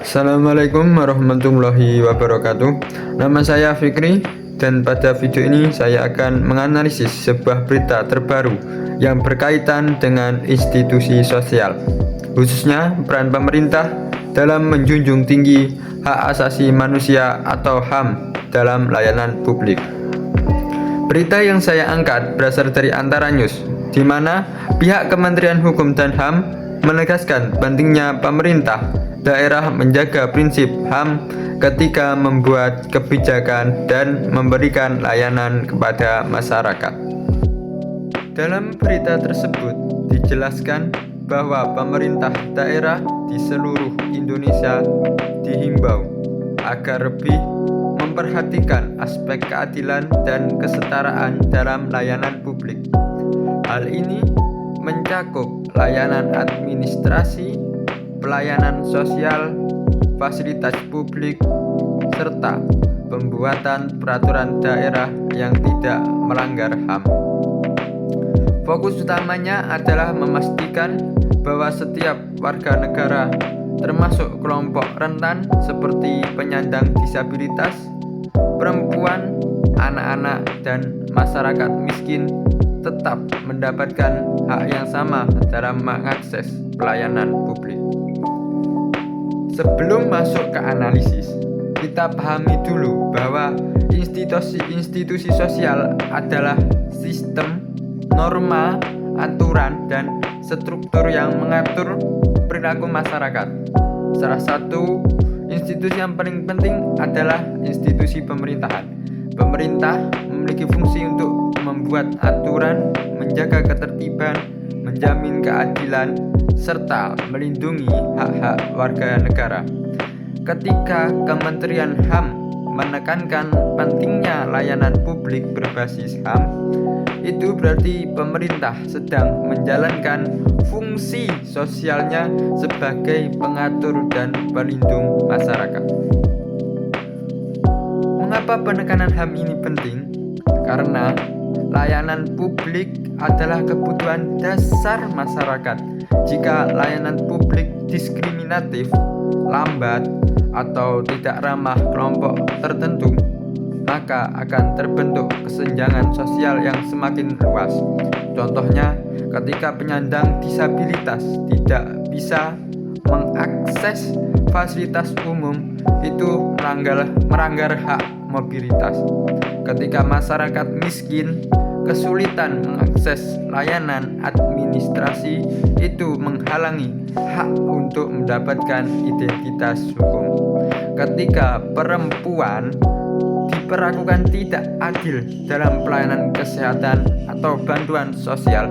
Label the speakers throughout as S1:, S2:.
S1: Assalamualaikum warahmatullahi wabarakatuh. Nama saya Fikri dan pada video ini saya akan menganalisis sebuah berita terbaru yang berkaitan dengan institusi sosial, khususnya peran pemerintah dalam menjunjung tinggi hak asasi manusia atau HAM dalam layanan publik. Berita yang saya angkat berasal dari Antara News, di mana pihak Kementerian Hukum dan HAM menegaskan pentingnya pemerintah daerah menjaga prinsip HAM ketika membuat kebijakan dan memberikan layanan kepada masyarakat. Dalam berita tersebut dijelaskan bahwa pemerintah daerah di seluruh Indonesia dihimbau agar lebih memperhatikan aspek keadilan dan kesetaraan dalam layanan publik. Hal ini mencakup layanan administrasi, pelayanan sosial, fasilitas publik, serta pembuatan peraturan daerah yang tidak melanggar HAM. Fokus utamanya adalah memastikan bahwa setiap warga negara, termasuk kelompok rentan seperti penyandang disabilitas, perempuan, anak-anak, dan masyarakat miskin, tetap mendapatkan hak yang sama dalam mengakses pelayanan publik. Sebelum masuk ke analisis, kita pahami dulu bahwa institusi sosial adalah sistem, norma, aturan, dan struktur yang mengatur perilaku masyarakat. Salah satu institusi yang paling penting adalah institusi pemerintahan. Pemerintah memiliki fungsi untuk membuat aturan, menjaga ketertiban, menjamin keadilan, serta melindungi hak-hak warga negara. Ketika Kementerian HAM menekankan pentingnya layanan publik berbasis HAM, itu berarti pemerintah sedang menjalankan fungsi sosialnya sebagai pengatur dan pelindung masyarakat. Mengapa penekanan HAM ini penting? Karena layanan publik adalah kebutuhan dasar masyarakat. Jika layanan publik diskriminatif, lambat, atau tidak ramah kelompok tertentu, maka akan terbentuk kesenjangan sosial yang semakin luas. Contohnya, ketika penyandang disabilitas tidak bisa mengakses fasilitas umum, itu melanggar hak mobilitas. Ketika masyarakat miskin kesulitan mengakses layanan administrasi, itu menghalangi hak untuk mendapatkan identitas hukum. Ketika perempuan diperlakukan tidak adil dalam pelayanan kesehatan atau bantuan sosial,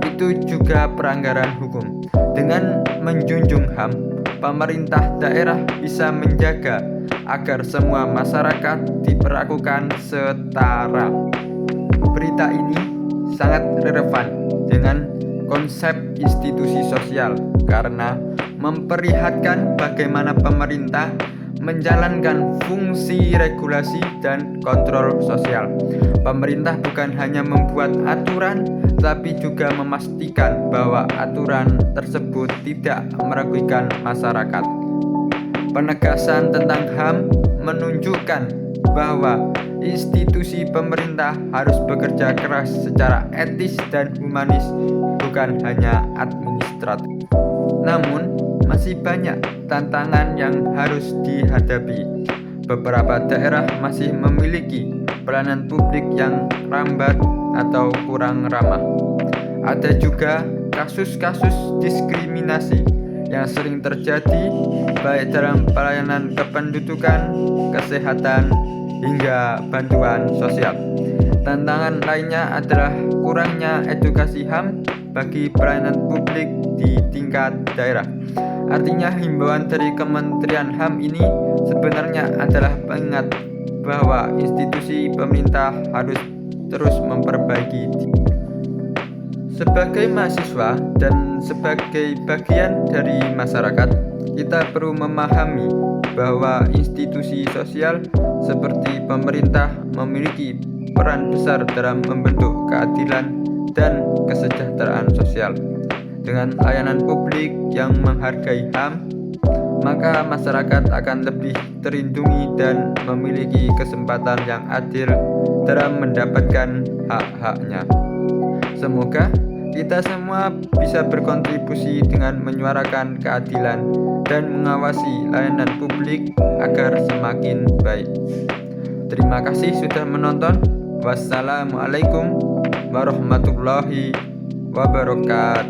S1: itu juga pelanggaran hukum. Dengan menjunjung HAM, pemerintah daerah bisa menjaga agar semua masyarakat diperlakukan setara. Berita ini sangat relevan dengan konsep institusi sosial karena memperlihatkan bagaimana pemerintah menjalankan fungsi regulasi dan kontrol sosial. Pemerintah bukan hanya membuat aturan, tapi juga memastikan bahwa aturan tersebut tidak merugikan masyarakat. Penegasan tentang HAM menunjukkan bahwa institusi pemerintah harus bekerja keras secara etis dan humanis, bukan hanya administratif. Namun, masih banyak tantangan yang harus dihadapi. Beberapa daerah masih memiliki pelayanan publik yang lambat atau kurang ramah. Ada juga kasus-kasus diskriminasi yang sering terjadi baik dalam pelayanan kependudukan, kesehatan, hingga bantuan sosial. Tantangan lainnya adalah kurangnya edukasi HAM bagi pelayanan publik di tingkat daerah. Artinya himbauan dari Kementerian HAM ini sebenarnya adalah pengingat bahwa institusi pemerintah harus terus memperbaiki. Sebagai mahasiswa dan sebagai bagian dari masyarakat, kita perlu memahami bahwa institusi sosial seperti pemerintah memiliki peran besar dalam membentuk keadilan dan kesejahteraan sosial. Dengan layanan publik yang menghargai HAM, maka masyarakat akan lebih terlindungi dan memiliki kesempatan yang adil dalam mendapatkan hak-haknya. Semoga kita semua bisa berkontribusi dengan menyuarakan keadilan dan mengawasi layanan publik agar semakin baik. Terima kasih sudah menonton. Wassalamualaikum warahmatullahi wabarakatuh.